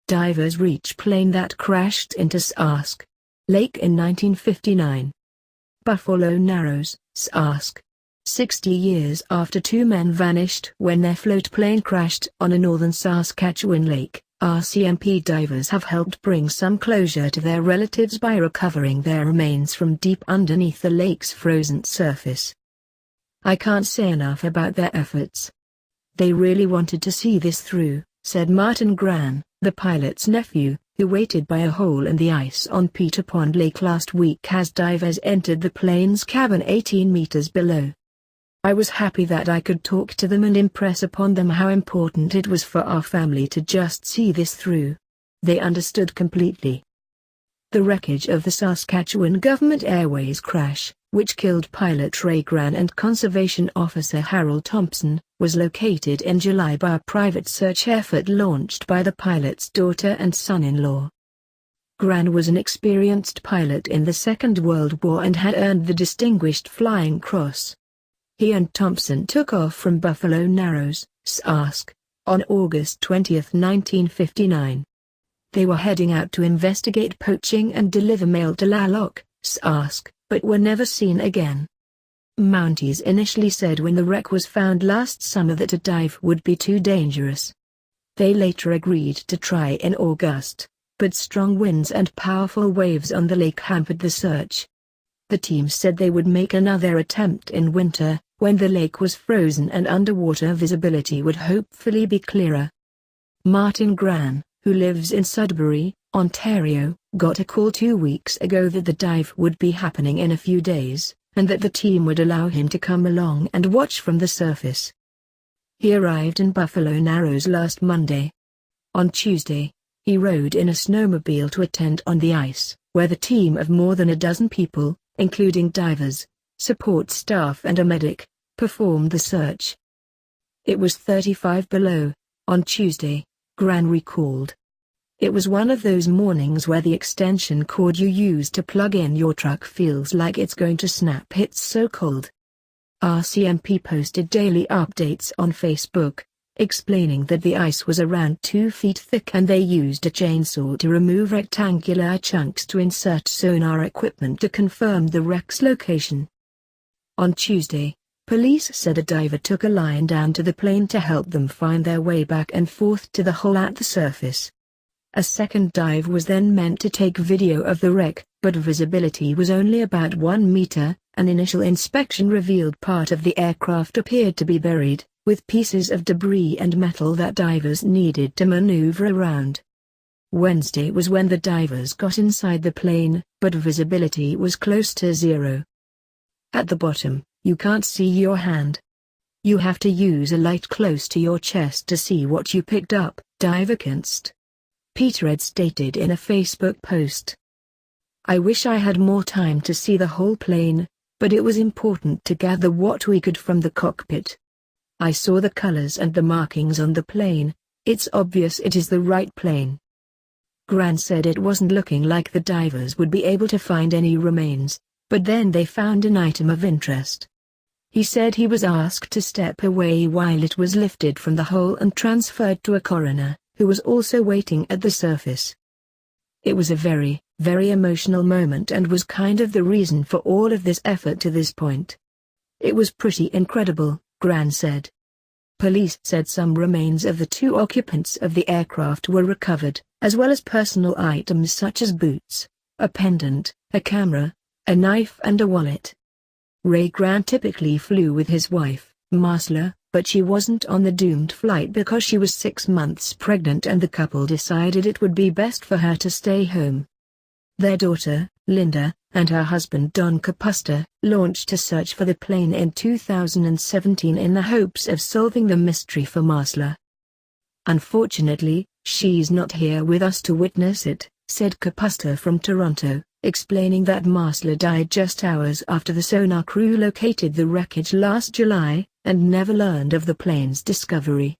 divers reach plane that crashed into Sask Lake in 1959. Buffalo Narrows, Sask. 60 years after two men vanished when their float plane crashed on a northern Saskatchewan lake, RCMP divers have helped bring some closure to their relatives by recovering their remains from deep underneath the lake's frozen surface. "I can't say enough about their efforts. They really wanted to see this through," said Martin Gran, the pilot's nephew, who waited by a hole in the ice on Peter Pond Lake last week as divers entered the plane's cabin 18 meters below. "I was happy that I could talk to them and impress upon them how important it was for our family to just see this through. They understood completely." The wreckage of the Saskatchewan Government Airways crash, which killed pilot Ray Gran and conservation officer Harold Thompson, was located in July by a private search effort launched by the pilot's daughter and son-in-law. Gran was an experienced pilot in the Second World War and had earned the Distinguished Flying Cross. He and Thompson took off from Buffalo Narrows, Sask, on August 20, 1959. They were heading out to investigate poaching and deliver mail to La Loc, Sask, but were never seen again. Mounties initially said when the wreck was found last summer that a dive would be too dangerous. They later agreed to try in August, but strong winds and powerful waves on the lake hampered the search. The team said they would make another attempt in winter, when the lake was frozen and underwater visibility would hopefully be clearer. Martin Gran, who lives in Sudbury, Ontario, got a call 2 weeks ago that the dive would be happening in a few days, and that the team would allow him to come along and watch from the surface. He arrived in Buffalo Narrows last Monday. On Tuesday, he rode in a snowmobile to attend on the ice, where the team of more than a dozen people, including divers, support staff and a medic, performed the search. "It was 35 below, on Tuesday," Gran recalled. "It was one of those mornings where the extension cord you use to plug in your truck feels like it's going to snap. It's so cold." RCMP posted daily updates on Facebook, explaining that the ice was around 2 feet thick and they used a chainsaw to remove rectangular chunks to insert sonar equipment to confirm the wreck's location. On Tuesday, police said a diver took a line down to the plane to help them find their way back and forth to the hole at the surface. A second dive was then meant to take video of the wreck, but visibility was only about 1 meter. An initial inspection revealed part of the aircraft appeared to be buried, with pieces of debris and metal that divers needed to maneuver around. Wednesday was when the divers got inside the plane, but visibility was close to zero. "At the bottom, you can't see your hand. You have to use a light close to your chest to see what you picked up," diver Kinst Peter had stated in a Facebook post. "I wish I had more time to see the whole plane, but it was important to gather what we could from the cockpit. I saw the colors and the markings on the plane. It's obvious it is the right plane." Gran said it wasn't looking like the divers would be able to find any remains, but then they found an item of interest. He said he was asked to step away while it was lifted from the hole and transferred to a coroner, who was also waiting at the surface. "It was a very, very emotional moment and was kind of the reason for all of this effort to this point. It was pretty incredible," Gran said. Police said some remains of the 2 occupants of the aircraft were recovered, as well as personal items such as boots, a pendant, a camera, a knife and a wallet. Ray Gran typically flew with his wife, Marcella, but she wasn't on the doomed flight because she was 6 months pregnant and the couple decided it would be best for her to stay home. Their daughter, Linda, and her husband Don Capusta, launched a search for the plane in 2017 in the hopes of solving the mystery for Marcella. "Unfortunately, she's not here with us to witness it," said Capusta from Toronto, explaining that Marcella died just hours after the sonar crew located the wreckage last July, and never learned of the plane's discovery.